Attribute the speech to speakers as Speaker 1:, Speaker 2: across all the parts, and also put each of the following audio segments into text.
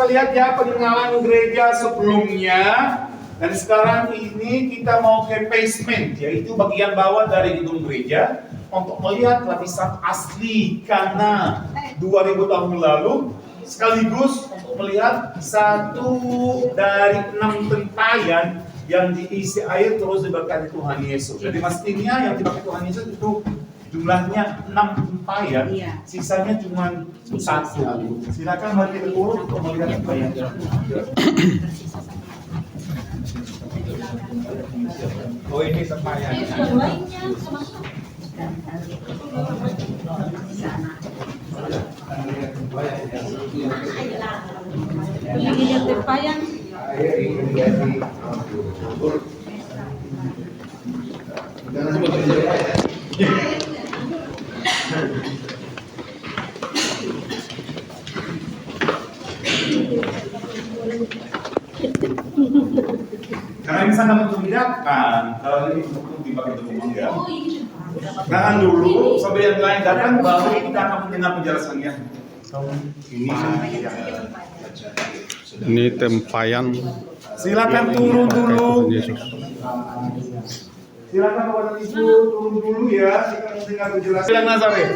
Speaker 1: bisa lihat ya peninggalan gereja sebelumnya. Dan sekarang ini kita mau ke basement, yaitu bagian bawah dari gedung gereja, untuk melihat lapisan asli karena 2000 tahun lalu, sekaligus untuk melihat satu dari 6 tempayan yang diisi air terus diberkati Tuhan Yesus. Jadi mestinya yang dipakai Tuhan Yesus itu jumlahnya 6 tempayan, sisanya cuma 1. Silakan mari kita turun untuk melihat tempayan. Oh, ini tempayan.
Speaker 2: Ini dia tempayan.
Speaker 1: Karena ini sangat mencurigakan kalau ini untuk dipakai untuk enggak. Tahan dulu sampai yang lain datang baru kita akan mendengar penjelasannya.
Speaker 3: Ini tempayan.
Speaker 1: Silakan turun dulu. Silakan Bapak Ibu turun dulu ya. Kita mendengar penjelasan. Bilang Nazaret.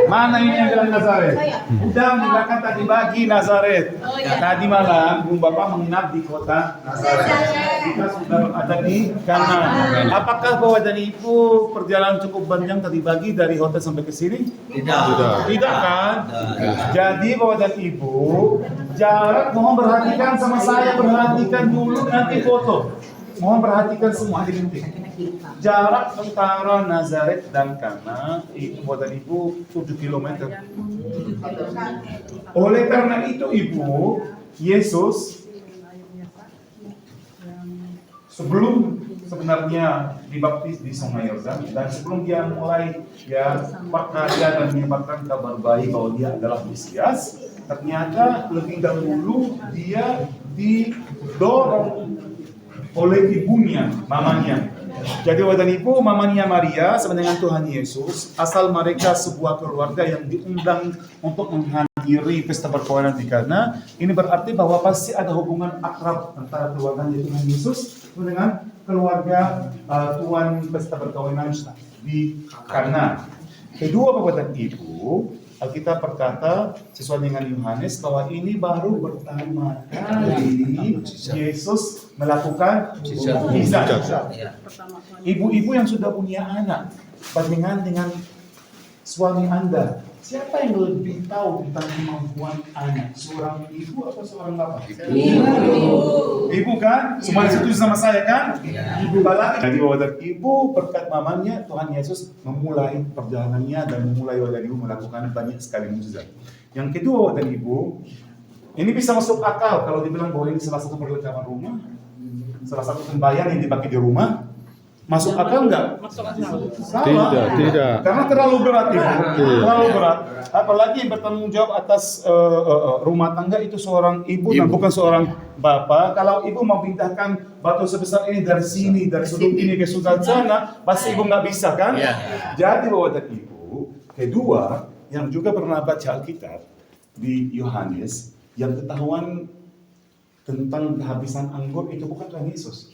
Speaker 1: Mana ini yang bilang Nazaret? Udah meninggalkan tadi pagi Nazaret. Tadi malam Bung Bapak menginap di kota Nazaret. Kita sudah ada di kanan. Apakah Bapak dan Ibu perjalanan cukup panjang tadi pagi dari hotel sampai ke sini? Tidak kan? Jadi Bapak dan Ibu, jarak mohon perhatikan sama saya, perhatikan dulu nanti foto. Mohon perhatikan semua di penting. Jarak antara Nazaret dan Kana itu Bapak dan Ibu 7 km. Oleh karena itu Ibu, Yesus sebelum sebenarnya dibaptis di Sungai Yordan dan sebelum dia mulai berkarya dan menyebarkan kabar baik bahwa dia adalah Mesias, ternyata lebih dahulu dia didorong oleh ibunya, mamanya. Jadi Bapak dan Ibu, mamanya Maria sama dengan Tuhan Yesus, asal mereka sebuah keluarga yang diundang untuk menghadiri pesta perkawinan di Kana. Ini berarti bahwa pasti ada hubungan akrab antara keluarganya Tuhan Yesus dengan keluarga tuan pesta perkawinan di Kana. Kedua Bapak dan Ibu, Alkitab berkata sesuai dengan Yohanes bahwa ini baru pertama kali Yesus melakukan mujizat. Ibu-ibu yang sudah punya anak, bandingkan dengan suami Anda, siapa yang lebih tahu tentang kemampuan anak? Seorang ibu atau seorang bapak? Ibu kan? Semua setuju sama saya kan? Ibu balak. Jadi Bapak dan Ibu berkat mamanya Tuhan Yesus memulai perjalanannya dan memulai Bapak dan Ibu melakukan banyak sekali mujizat. Yang kedua Bapak dan Ibu, ini bisa masuk akal kalau dibilang bahwa ini salah satu perlengkapan rumah, salah satu sembahyang yang dipakai di rumah. Masuk akal enggak? Salah.
Speaker 3: Tidak.
Speaker 1: Karena terlalu berat Ibu. Terlalu berat. Apalagi yang bertanggung jawab atas rumah tangga itu seorang ibu dan bukan seorang bapak. Kalau ibu mau pindahkan batu sebesar ini dari sini, dari sudut ini ke sudut sana, pasti ibu nggak bisa kan? Jadi Bapak dan Ibu, kedua yang juga pernah baca Alkitab di Yohanes, yang ketahuan tentang kehabisan anggur itu bukan Tuhan Yesus.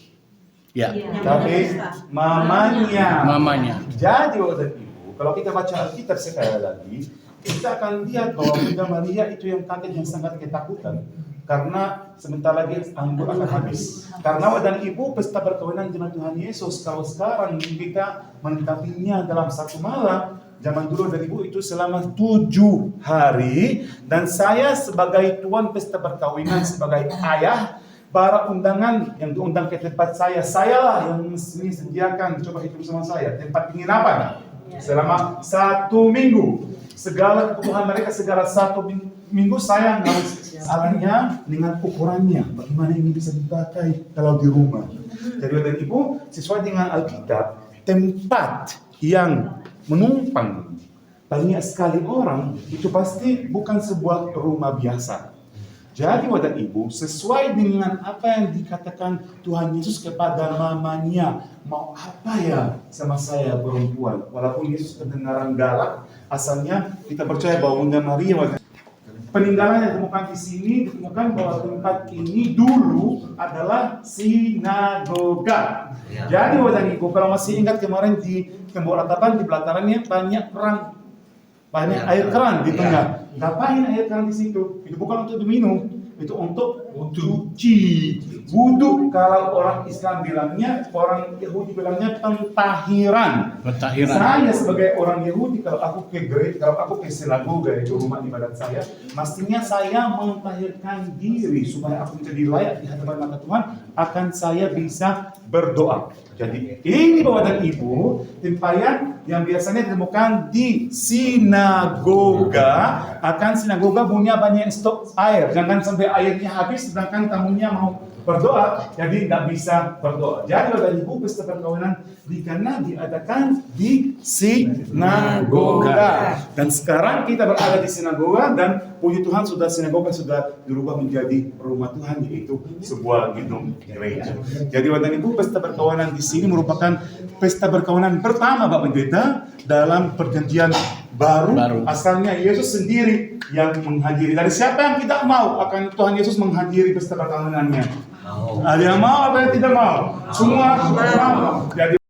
Speaker 1: Tapi mamanya. Jadi Bapak dan Ibu, kalau kita baca Alkitab sekali lagi, kita akan lihat bahwa Bunda Maria itu yang kaget yang sangat ketakutan karena sebentar lagi anggur akan habis. Karena Bapak dan Ibu pesta perkawinan dengan Tuhan Yesus kalau sekarang kita menetapinya dalam satu malam, zaman dulu dari Ibu itu selama 7 hari, dan saya sebagai tuan pesta perkawinan, sebagai ayah, para undangan yang diundang ke tempat saya lah yang mesti sediakan, coba hitung sama saya, tempat penginapan selama 1 minggu. Segala kebutuhan mereka, segala 1 minggu saya harus alihnya dengan ukurannya. Bagaimana ini bisa dipakai kalau di rumah. Jadi Bapak Ibu, sesuai dengan Alkitab, tempat yang menumpang banyak sekali orang itu pasti bukan sebuah rumah biasa. Jadi Bapak Ibu, sesuai dengan apa yang dikatakan Tuhan Yesus kepada mamanya, mau apa ya sama saya perempuan? Walaupun Yesus kedengaran galak, asalnya kita percaya bahwa Bunda Maria peninggalan yang ditemukan di sini ditemukan bahwa tempat ini dulu adalah sinagoga. Jadi Bapak Ibu, kalau masih ingat kemarin di tembok ratapan di belakangnya banyak perang, banyak air keran di tengah. Ngapain air keran di situ? Itu bukan untuk diminum, itu untuk cuci. Wudu kalau orang Islam bilangnya, orang Yahudi bilangnya pentahiran. Saya sebagai orang Yahudi kalau aku ke gereja, kalau aku ke sinagoga itu rumah ibadat saya, mestinya saya mentahirkan diri supaya aku menjadi layak di hadapan mata Tuhan, akan saya bisa berdoa. Jadi ini Bapak dan Ibu, tempayan yang biasanya ditemukan di sinagoga. Akan sinagoga punya banyak stok air, jangan sampai airnya habis sedangkan tamunya mau berdoa, jadi tidak bisa berdoa. Jadi Bapak dan Ibu, pesta perkawinan karena diadakan di sinagoga. Dan sekarang kita berada di sinagoga dan puji Tuhan sudah sinagoga sudah dirubah menjadi rumah Tuhan, yaitu sebuah gedung gereja. Jadi Bapak dan Ibu, pesta perkawinan di sini merupakan pesta perkawinan pertama Bapak Pendeta dalam perjanjian baru. Asalnya Yesus sendiri yang menghadiri. Dari siapa yang tidak mau akan Tuhan Yesus menghadiri pesta perkawinannya? Ada yang mau, ada yang tidak mau? Semua mau. Jadi